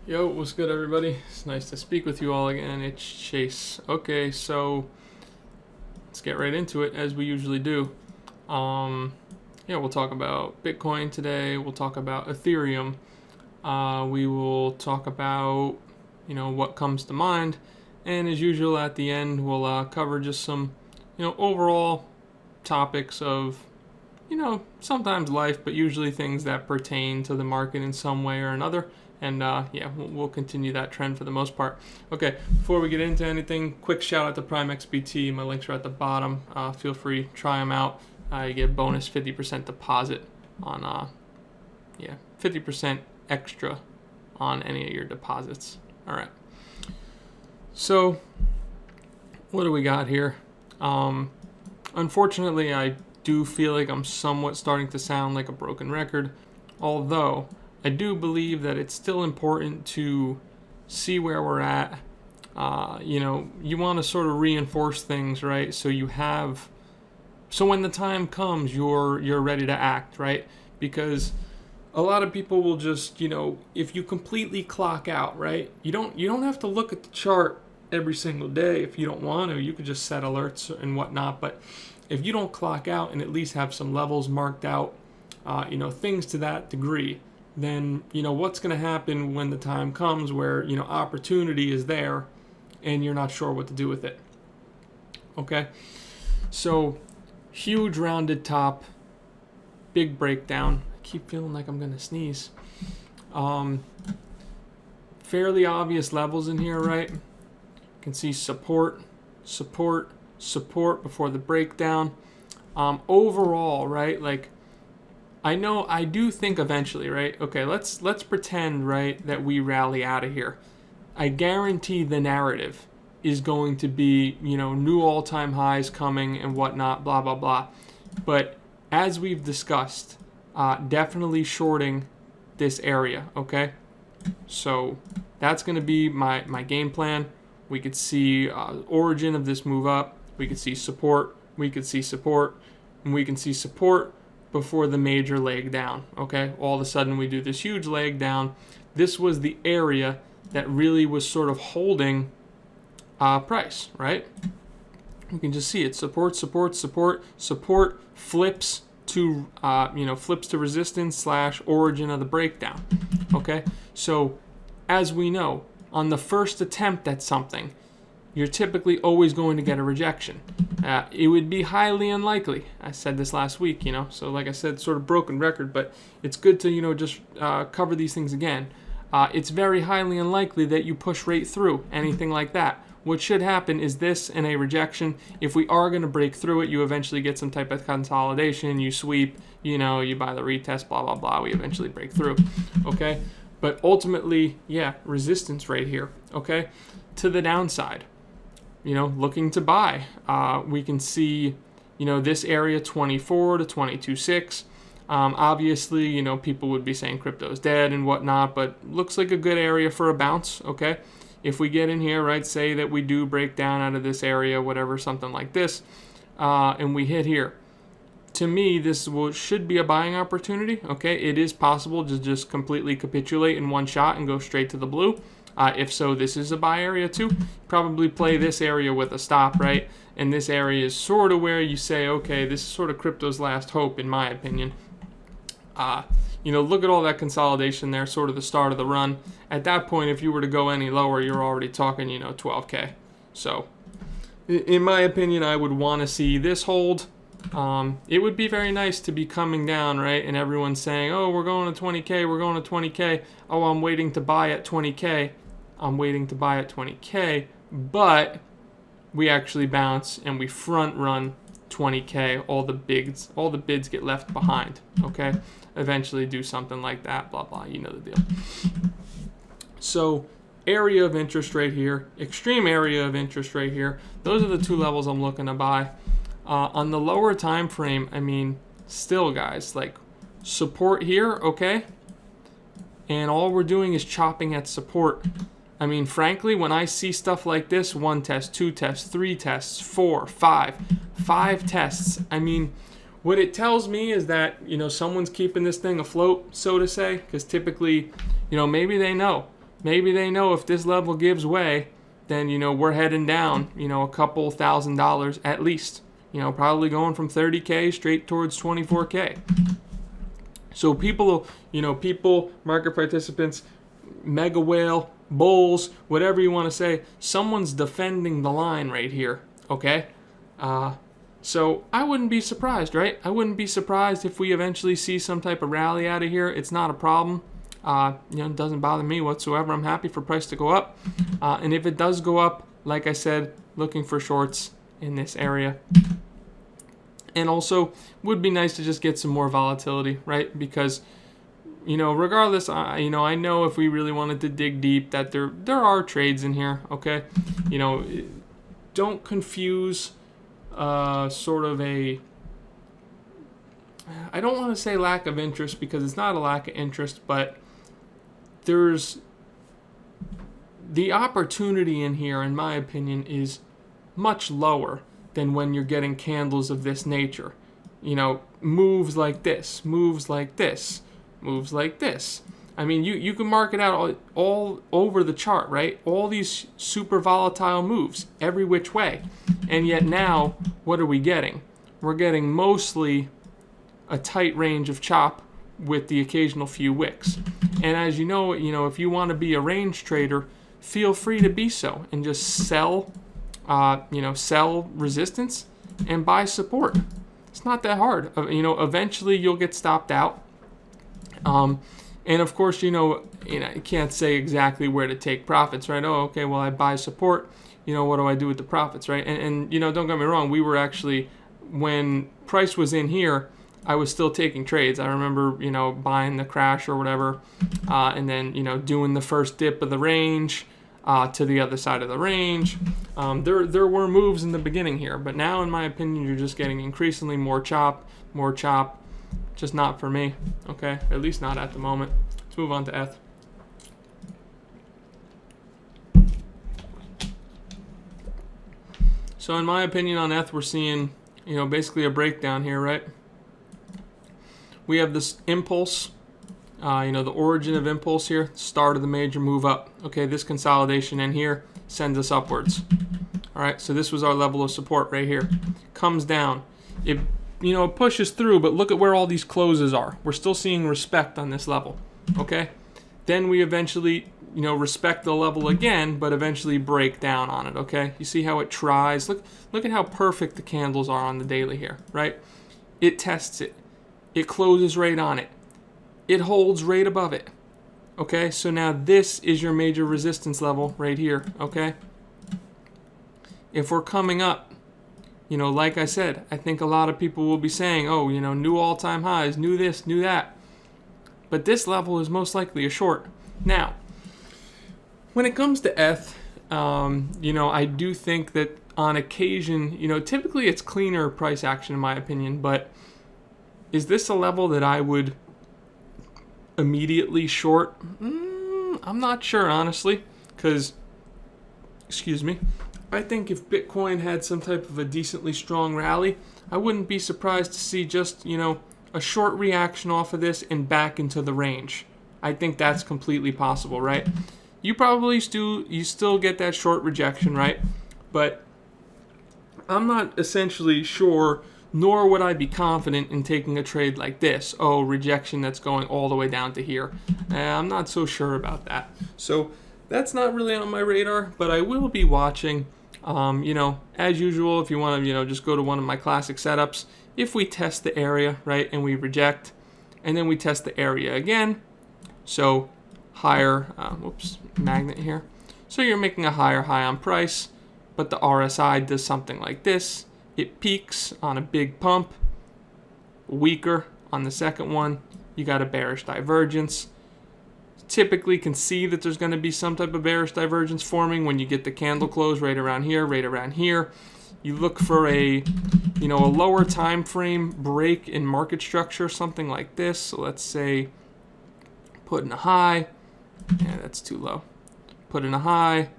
Yo, what's good, everybody? It's nice to speak with you all again. It's Chase. Okay, so let's get right into it as we usually do. We'll talk about Bitcoin today. We'll talk about Ethereum. We will talk about what comes to mind, and as usual, at the end, we'll cover just some overall topics of sometimes life, but usually things that pertain to the market in some way or another. And we'll continue that trend for the most part. Okay, before we get into anything, quick shout out to Prime XBT. My links are at the bottom. Feel free, try them out. You get a bonus 50% deposit on, 50% extra on any of your deposits. All right. So, what do we got here? Unfortunately, I do feel like I'm somewhat starting to sound like a broken record, although I do believe that it's still important to see where we're at. You want to sort of reinforce things, right? So when the time comes, you're ready to act, right? Because a lot of people will just, if you completely clock out, right? You don't have to look at the chart every single day if you don't want to. You could just set alerts and whatnot, but if you don't clock out and at least have some levels marked out, things to that degree, then what's going to happen when the time comes where opportunity is there and you're not sure what to do with it. Okay, so huge rounded top, big breakdown. I keep feeling like I'm going to sneeze. Fairly obvious levels in here, right? You can see support before the breakdown. Overall, right, like I do think eventually, right? Okay, let's pretend, right, that we rally out of here. I guarantee the narrative is going to be, new all-time highs coming and whatnot, blah, blah, blah. But as we've discussed, definitely shorting this area, okay? So that's going to be my game plan. We could see origin of this move up. We could see support. We could see support. And we can see support before the major leg down, okay? All of a sudden we do this huge leg down. This was the area that really was sort of holding price, right? You can just see it, support, flips to, flips to resistance / origin of the breakdown, okay? So as we know, on the first attempt at something, you're typically always going to get a rejection. It would be highly unlikely. I said this last week, so like I said, sort of broken record, but it's good to, just cover these things again. It's very highly unlikely that you push right through anything like that. What should happen is this and a rejection. If we are going to break through it, you eventually get some type of consolidation, you sweep, you buy the retest, blah, blah, blah, we eventually break through, okay? But ultimately, resistance right here, okay? To the downside. Looking to buy. We can see, this area 24 to 22.6. Obviously, people would be saying crypto's dead and whatnot, but looks like a good area for a bounce, okay? If we get in here, right, say that we do break down out of this area, whatever, something like this, and we hit here. To me, this should be a buying opportunity, okay? It is possible to just completely capitulate in one shot and go straight to the blue. If so, this is a buy area too. Probably play this area with a stop, right? And this area is sort of where you say, okay, this is sort of crypto's last hope, in my opinion. Look at all that consolidation there, sort of the start of the run. At that point, if you were to go any lower, you're already talking, 12K. So, in my opinion, I would want to see this hold. It would be very nice to be coming down, right? And everyone's saying, oh, we're going to 20K, we're going to 20K. Oh, I'm waiting to buy at 20K. But we actually bounce and we front run 20K. All the bids get left behind, okay? Eventually do something like that, blah, blah, you know the deal. So area of interest right here, extreme area of interest right here. Those are the two levels I'm looking to buy. On the lower time frame, still, guys, like support here, okay? And all we're doing is chopping at support. Frankly, when I see stuff like this, 1 test, 2 tests, 3 tests, 4, 5 tests, what it tells me is that, someone's keeping this thing afloat, so to say, because typically, maybe they know Maybe they know if this level gives way, then, we're heading down, a couple $1,000s at least. Probably going from 30K straight towards 24K. So people, market participants, mega whale, bulls, whatever you want to say, someone's defending the line right here, okay? So I wouldn't be surprised, right? I wouldn't be surprised if we eventually see some type of rally out of here. It's not a problem. It doesn't bother me whatsoever. I'm happy for price to go up. And if it does go up, like I said, looking for shorts in this area. And also, would be nice to just get some more volatility, right? Because, regardless, I know if we really wanted to dig deep that there are trades in here, okay? Don't confuse sort of I don't want to say lack of interest, because it's not a lack of interest, but there's the opportunity in here, in my opinion, is much lower than when you're getting candles of this nature. Moves like this, moves like this, moves like this. I mean, you can mark it out all over the chart, right? All these super volatile moves, every which way. And yet now, what are we getting? We're getting mostly a tight range of chop with the occasional few wicks. And as you know, if you want to be a range trader, feel free to be so and just sell resistance and buy support. It's not that hard. Eventually you'll get stopped out. And of course, you can't say exactly where to take profits, right? Oh, okay, well, I buy support. What do I do with the profits, right? And don't get me wrong. We were actually, when price was in here, I was still taking trades. I remember, buying the crash or whatever, and then, doing the first dip of the range to the other side of the range. There were moves in the beginning here, but now, in my opinion, you're just getting increasingly more chop. Just not for me, okay? At least not at the moment. Let's move on to ETH. So in my opinion on ETH, we're seeing, basically a breakdown here, right? We have this impulse, the origin of impulse here, start of the major move up. Okay, this consolidation in here sends us upwards. All right, so this was our level of support right here. Comes down. It pushes through, but look at where all these closes are. We're still seeing respect on this level, okay? Then we eventually, respect the level again, but eventually break down on it, okay? You see how it tries? Look at how perfect the candles are on the daily here, right? It tests it. It closes right on it. It holds right above it, okay? So now this is your major resistance level right here, okay? If we're coming up, like I said, I think a lot of people will be saying, oh, new all-time highs, new this, new that. But this level is most likely a short. Now, when it comes to ETH, I do think that on occasion, typically it's cleaner price action in my opinion, but is this a level that I would immediately short? I'm not sure, honestly, because, I think if Bitcoin had some type of a decently strong rally, I wouldn't be surprised to see just, a short reaction off of this and back into the range. I think that's completely possible, right? You probably still get that short rejection, right? But I'm not essentially sure, nor would I be confident in taking a trade like this. Oh, rejection that's going all the way down to here. I'm not so sure about that. So that's not really on my radar, but I will be watching. As usual, if you want to, just go to one of my classic setups. If we test the area, right, and we reject, and then we test the area again, so higher, magnet here. So you're making a higher high on price, but the RSI does something like this. It peaks on a big pump, weaker on the second one. You got a bearish divergence. Typically can see that there's going to be some type of bearish divergence forming when you get the candle close right around here. You look for a lower time frame break in market structure, something like this. So let's say put in a high. Yeah, that's too low. Put in a high,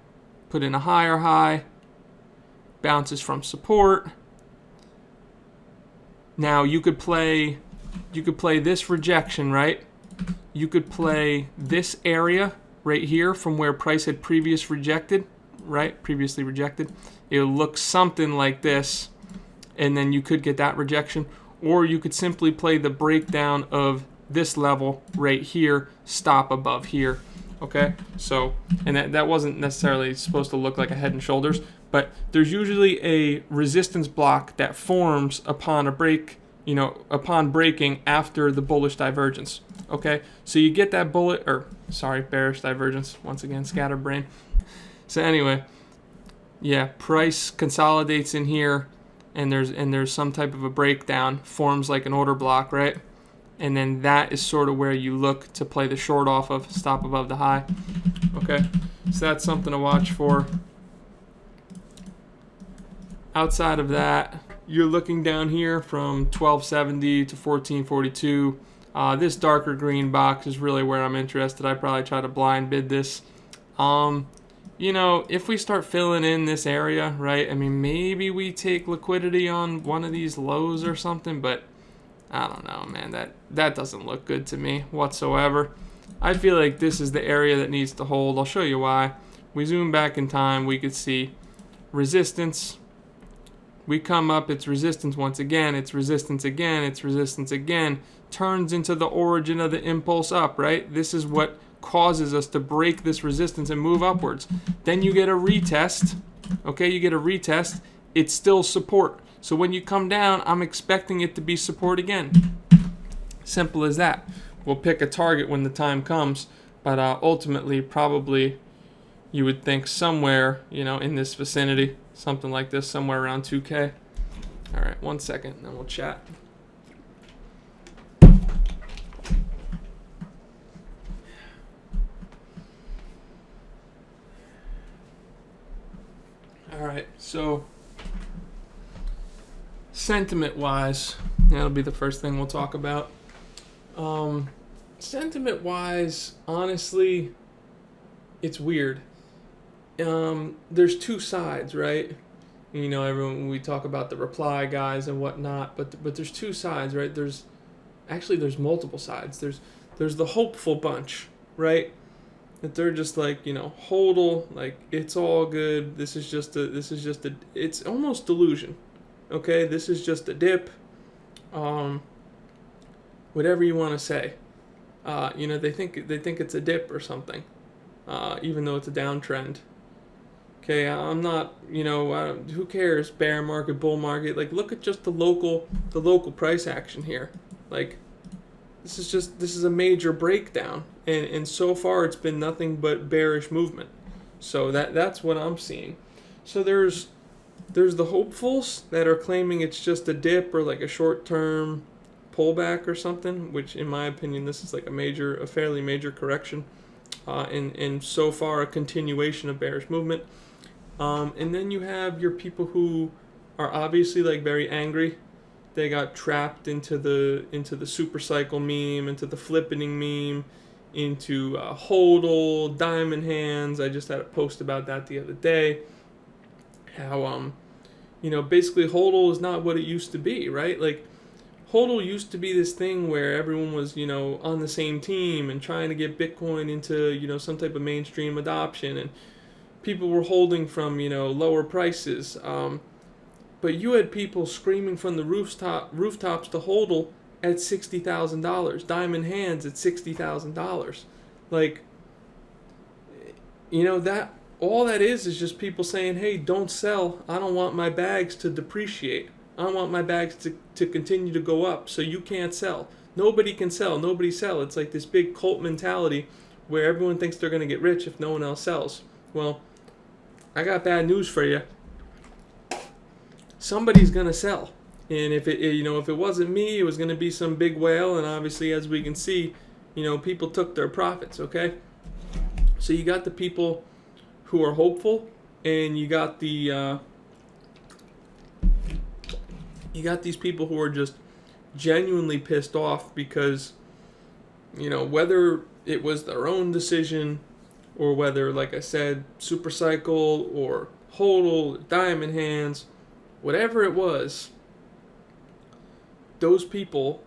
put in a higher high, bounces from support. Now you could play this rejection, right? You could play this area right here from where price had previously rejected, it would look something like this, and then you could get that rejection, or you could simply play the breakdown of this level right here, stop above here. Okay, so, and that wasn't necessarily supposed to look like a head and shoulders, but there's usually a resistance block that forms upon a break, upon breaking after the bullish divergence. Okay, so you get that bearish divergence, once again, scatterbrain. So anyway, yeah, price consolidates in here, and there's some type of a breakdown, forms like an order block, right? And then that is sort of where you look to play the short off of, stop above the high. Okay, so that's something to watch for. Outside of that, you're looking down here from 1270 to 1442. This darker green box is really where I'm interested. I probably try to blind bid this. If we start filling in this area, right? I mean, maybe we take liquidity on one of these lows or something, but I don't know, man. That doesn't look good to me whatsoever. I feel like this is the area that needs to hold. I'll show you why. We zoom back in time, we could see resistance. We come up, it's resistance once again, it's resistance again, it's resistance again. Turns into the origin of the impulse up, right? This is what causes us to break this resistance and move upwards. Then you get a retest. Okay, you get a retest. It's still support. So when you come down, I'm expecting it to be support again. Simple as that. We'll pick a target when the time comes, but ultimately, probably, you would think somewhere, in this vicinity, something like this, somewhere around 2K. All right, 1 second, then we'll chat. All right, so sentiment-wise, that'll be the first thing we'll talk about. Sentiment-wise, honestly, it's weird. There's two sides, right? Everyone, we talk about the reply guys and whatnot, but there's two sides, right? There's multiple sides. There's the hopeful bunch, right? That they're just like, hodl, like it's all good. This is just a it's almost delusion. Okay, this is just a dip. Whatever you want to say. They think it's a dip or something, even though it's a downtrend. Okay, I'm not, who cares? Bear market, bull market. Like, look at just the local price action here. Like, this is a major breakdown, and so far it's been nothing but bearish movement. So that's what I'm seeing. So there's the hopefuls that are claiming it's just a dip or like a short-term pullback or something, which in my opinion this is like a fairly major correction, and so far a continuation of bearish movement. And then you have your people who are obviously like very angry. They got trapped into the super cycle meme, into the flippening meme, into hodl, diamond hands. I just had a post about that the other day. How basically hodl is not what it used to be, right? Like hodl used to be this thing where everyone was, on the same team and trying to get Bitcoin into, some type of mainstream adoption, and people were holding from, lower prices. But you had people screaming from the rooftops to hodl at $60,000, diamond hands at $60,000. Like, that all that is just people saying, hey, don't sell. I don't want my bags to depreciate. I don't want my bags to continue to go up, so you can't sell. Nobody can sell. Nobody sell. It's like this big cult mentality where everyone thinks they're going to get rich if no one else sells. Well, I got bad news for you. Somebody's going to sell. And if it wasn't me, it was going to be some big whale, and obviously as we can see, people took their profits, okay? So you got the people who are hopeful, and you got these people who are just genuinely pissed off because, whether it was their own decision or whether, like I said, supercycle or hodl, diamond hands, whatever it was, those people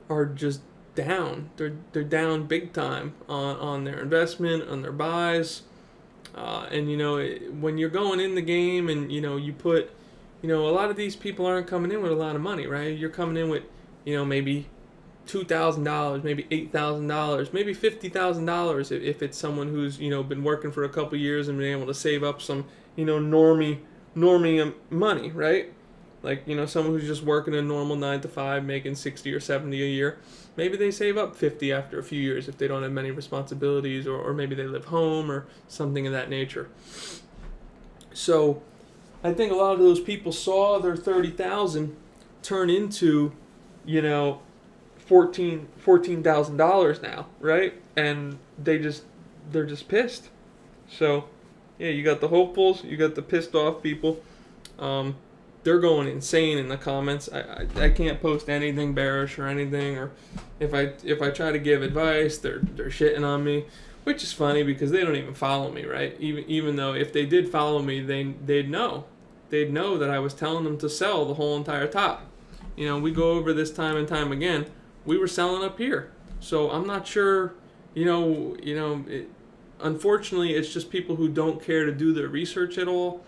are just down. They're down big time on their investment, on their buys. And when you're going in the game and you put, a lot of these people aren't coming in with a lot of money, right? You're coming in with, maybe $2,000, maybe $8,000, maybe $50,000 if it's someone who's been working for a couple years and been able to save up some normie money, right? Like someone who's just working a normal 9 to 5, making 60 or 70 a year. Maybe they save up 50 after a few years if they don't have many responsibilities, or maybe they live home or something of that nature. So I think a lot of those people saw their 30,000 turn into, $14,000 now, right? And they're just pissed. So yeah, you got the hopefuls, you got the pissed off people. They're going insane in the comments. I can't post anything bearish or anything, or if I try to give advice, they're shitting on me, which is funny because they don't even follow me, right? Even though if they did follow me, they'd know that I was telling them to sell the whole entire top. We go over this time and time again. We were selling up here, so I'm not sure. Unfortunately, it's just people who don't care to do their research at all.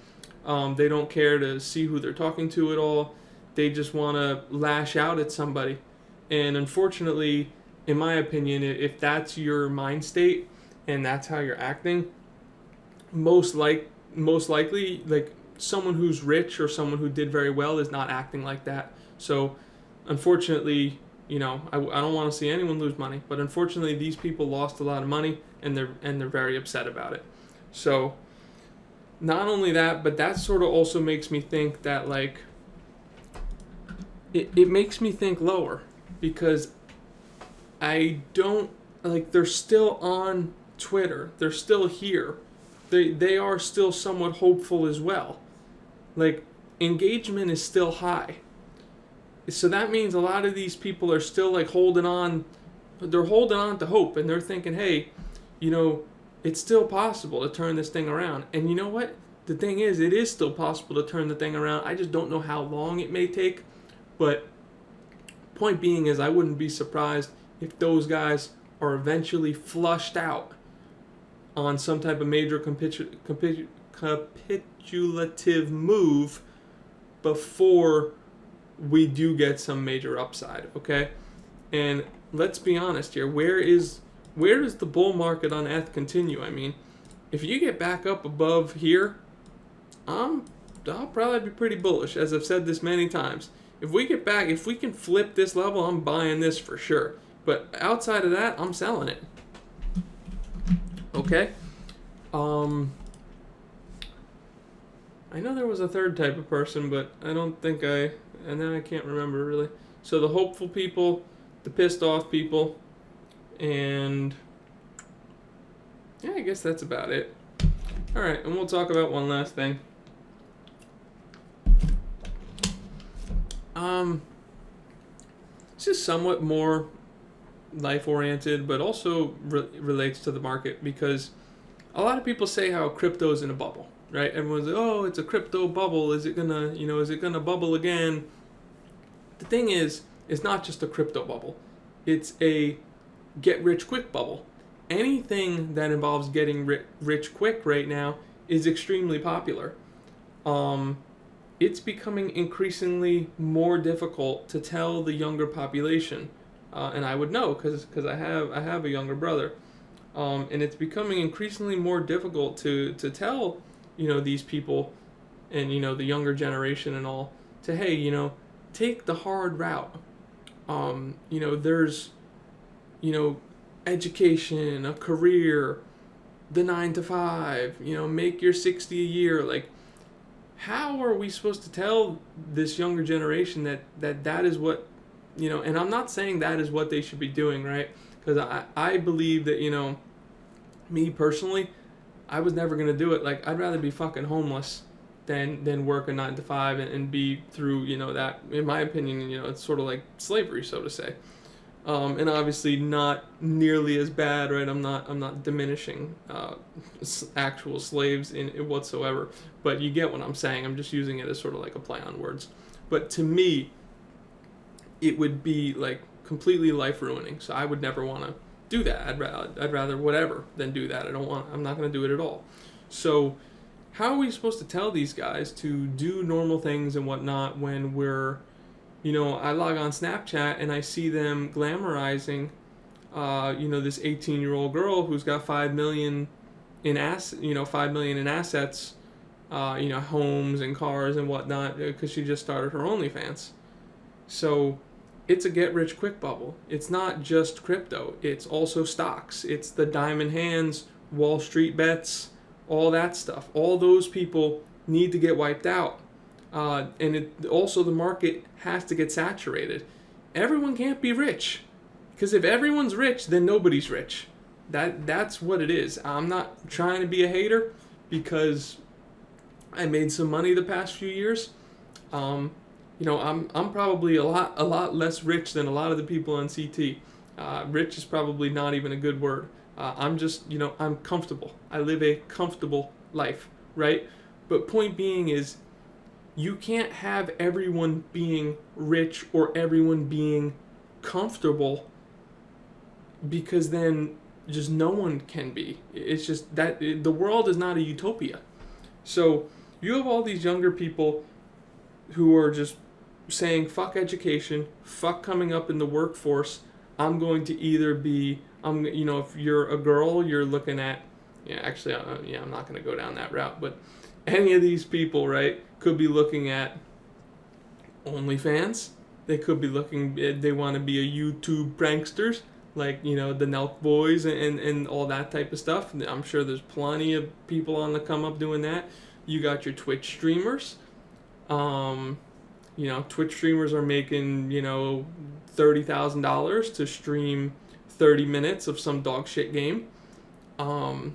They don't care to see who they're talking to at all. They just want to lash out at somebody. And unfortunately, in my opinion, if that's your mind state and that's how you're acting, most likely, like someone who's rich or someone who did very well is not acting like that. So, unfortunately, I don't want to see anyone lose money. But unfortunately, these people lost a lot of money and they're very upset about it. So, not only that, but that sort of also makes me think that, like, it makes me think lower, because I don't, like, they're still on Twitter. They're still here. They are still somewhat hopeful as well. Like, engagement is still high. So that means a lot of these people are still, like, holding on. They're holding on to hope, and they're thinking, hey, it's still possible to turn this thing around. And you know what? The thing is, it is still possible to turn the thing around. I just don't know how long it may take. But point being is, I wouldn't be surprised if those guys are eventually flushed out on some type of major capitulative move before we do get some major upside, okay? And let's be honest here. Where does the bull market on ETH continue? I mean, if you get back up above here, I'll probably be pretty bullish, as I've said this many times. If we can flip this level, I'm buying this for sure. But outside of that, I'm selling it. Okay? I know there was a third type of person, but I don't think and then I can't remember really. So the hopeful people, the pissed off people, and yeah, I guess that's about it. All right, and we'll talk about one last thing. This is somewhat more life-oriented, but also relates to the market, because a lot of people say how crypto's in a bubble, right? Everyone's like, oh, it's a crypto bubble. Is it gonna bubble again? The thing is, it's not just a crypto bubble. It's a get-rich-quick bubble. Anything that involves getting rich quick right now is extremely popular. It's becoming increasingly more difficult to tell the younger population, and I would know because I have a younger brother, and it's becoming increasingly more difficult to tell these people and the younger generation and all to, hey, take the hard route. There's education, a career, the 9 to 5, make your 60 a year. Like, how are we supposed to tell this younger generation that is what, and I'm not saying that is what they should be doing, right? Because I believe that, me personally, I was never going to do it. Like, I'd rather be fucking homeless than work a 9 to 5 and be through, that, in my opinion, it's sort of like slavery, so to say. And obviously not nearly as bad, right? I'm not diminishing actual slaves in whatsoever, but you get what I'm saying. I'm just using it as sort of like a play on words. But to me, it would be like completely life ruining. So I would never want to do that. I'd rather whatever than do that. I'm not going to do it at all. So how are we supposed to tell these guys to do normal things and whatnot when we're, I log on Snapchat and I see them glamorizing, this 18-year-old girl who's got 5 million in 5 million in assets, homes and cars and whatnot, because she just started her OnlyFans. So it's a get-rich-quick bubble. It's not just crypto. It's also stocks. It's the diamond hands, Wall Street bets, all that stuff. All those people need to get wiped out. Also the market has to get saturated. Everyone can't be rich. Because if everyone's rich, then nobody's rich. That's what it is. I'm not trying to be a hater because I made some money the past few years. I'm probably a lot less rich than a lot of the people on CT. Rich is probably not even a good word. I'm just, I'm comfortable. I live a comfortable life, right? But point being is, you can't have everyone being rich or everyone being comfortable, because then just no one can be. It's just that the world is not a utopia. So you have all these younger people who are just saying, fuck education, fuck coming up in the workforce. I'm going to either be, if you're a girl, you're looking at, I'm not going to go down that route, but any of these people, right, could be looking at OnlyFans. They could be they want to be a YouTube pranksters, like, the Nelk Boys and all that type of stuff. I'm sure there's plenty of people on the come up doing that. You got your Twitch streamers. Twitch streamers are making, $30,000 to stream 30 minutes of some dog shit game. And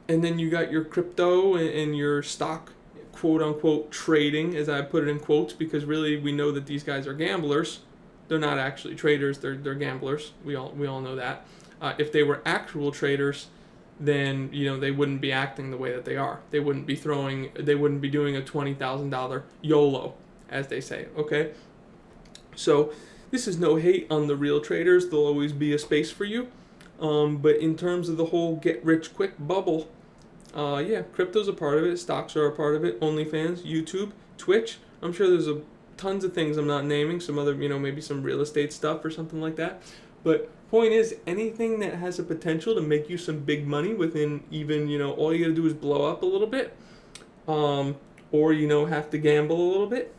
then you got your crypto and your stock, quote unquote, trading, as I put it in quotes, because really we know that these guys are gamblers. They're not actually traders, they're gamblers. We all know that. If they were actual traders, then they wouldn't be acting the way that they are. They wouldn't be doing a $20,000 YOLO, as they say, okay? So this is no hate on the real traders. There'll always be a space for you. But in terms of the whole get-rich-quick bubble, crypto's a part of it. Stocks are a part of it. OnlyFans, YouTube, Twitch. I'm sure there's tons of things I'm not naming. Some other, maybe some real estate stuff or something like that. But point is, anything that has a potential to make you some big money within even, all you got to do is blow up a little bit, or, have to gamble a little bit.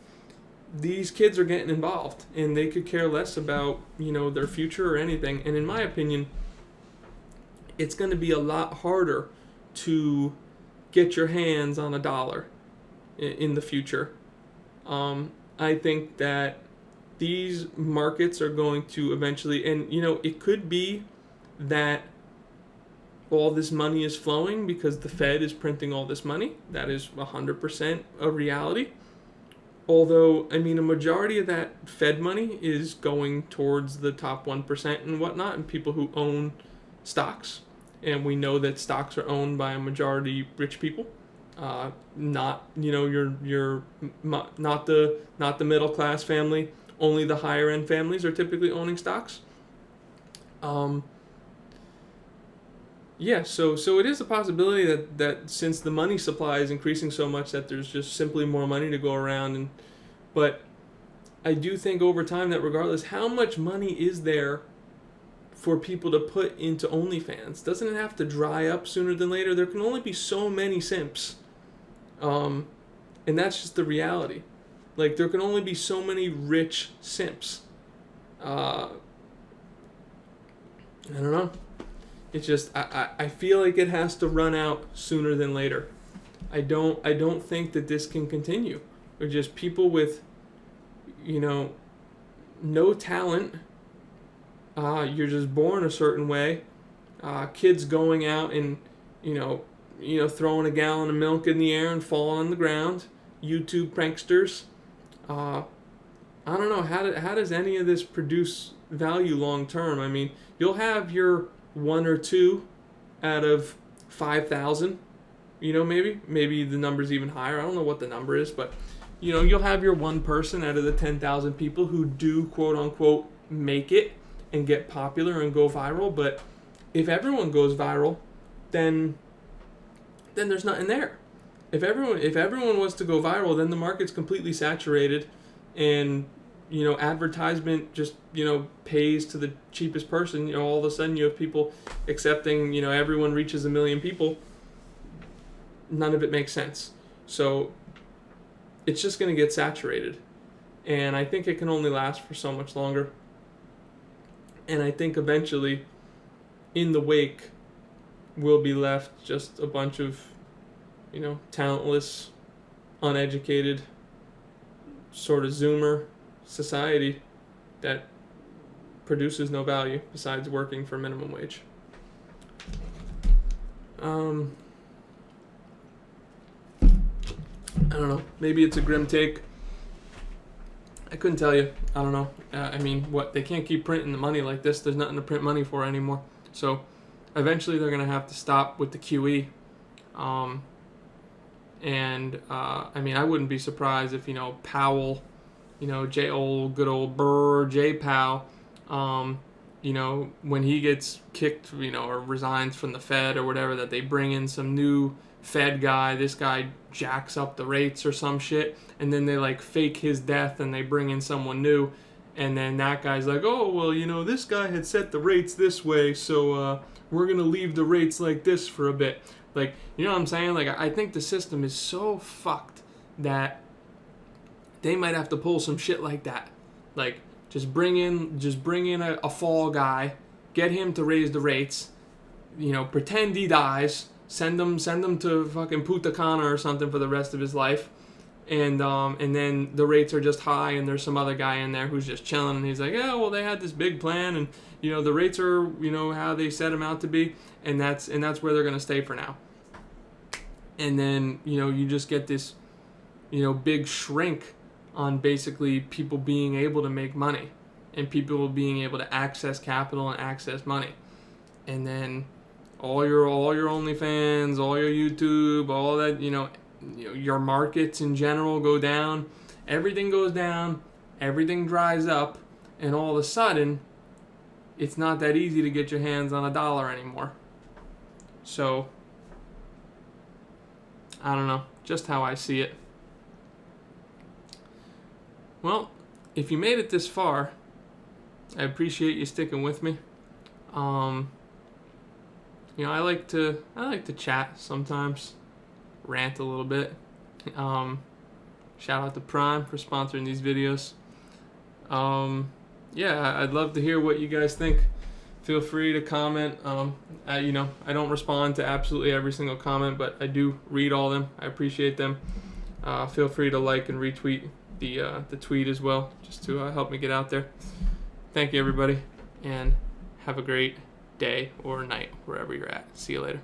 These kids are getting involved, and they could care less about, their future or anything. And in my opinion, it's going to be a lot harder to get your hands on a dollar in the future. I think that these markets are going to eventually, and it could be that all this money is flowing because the Fed is printing all this money. That is 100% a reality. Although, a majority of that Fed money is going towards the top 1% and whatnot, and people who own stocks. And we know that stocks are owned by a majority rich people. Not your not the middle class family. Only the higher end families are typically owning stocks. So it is a possibility that since the money supply is increasing so much that there's just simply more money to go around, but I do think over time that regardless how much money is there for people to put into OnlyFans, doesn't it have to dry up sooner than later? There can only be so many simps. And that's just the reality. Like, there can only be so many rich simps. I don't know. It's just, I feel like it has to run out sooner than later. I don't think that this can continue. Or just people with, no talent. You're just born a certain way. Kids going out and, throwing a gallon of milk in the air and falling on the ground. YouTube pranksters. I don't know, how does any of this produce value long term? You'll have your 1 or 2 out of 5,000, maybe the number's even higher. I don't know what the number is, but you'll have your one person out of the 10,000 people who do quote unquote make it and get popular and go viral. But if everyone goes viral, then there's nothing there. If everyone was to go viral, then the market's completely saturated, and advertisement just pays to the cheapest person. All of a sudden you have people accepting, everyone reaches 1 million people. None of it makes sense. So it's just going to get saturated, and I think it can only last for so much longer. And I think eventually, in the wake, will be left just a bunch of talentless, uneducated, sort of Zoomer society that produces no value besides working for minimum wage. I don't know. Maybe it's a grim take. I couldn't tell you. I don't know. They can't keep printing the money like this. There's nothing to print money for anymore. So eventually they're going to have to stop with the QE. I wouldn't be surprised if, Powell, good old Burr, Jay Powell, when he gets kicked, or resigns from the Fed or whatever, that they bring in some new Fed guy. This guy jacks up the rates or some shit, and then they fake his death and they bring in someone new, and then that guy's like, oh well, this guy had set the rates this way, so we're gonna leave the rates like this for a bit. You know what I'm saying? I think the system is so fucked that they might have to pull some shit like that. Just bring in a fall guy, get him to raise the rates, pretend he dies, send him to fucking Punta Cana or something for the rest of his life, and then the rates are just high, and there's some other guy in there who's just chilling, and he's like, yeah, well, they had this big plan, and the rates are how they set them out to be, and that's where they're gonna stay for now. And then you just get this big shrink on basically people being able to make money and people being able to access capital and access money. And then all your OnlyFans, all your YouTube, all that, your markets in general go down. Everything goes down, everything dries up, and all of a sudden it's not that easy to get your hands on $1 anymore. So I don't know, just how I see it. Well, if you made it this far, I appreciate you sticking with me. I like to chat sometimes, rant a little bit. Shout out to Prime for sponsoring these videos. I'd love to hear what you guys think. Feel free to comment. I don't respond to absolutely every single comment, but I do read all of them. I appreciate them. Feel free to like and retweet the tweet as well, just to help me get out there. Thank you, everybody, and have a great day or night wherever you're at. See you later.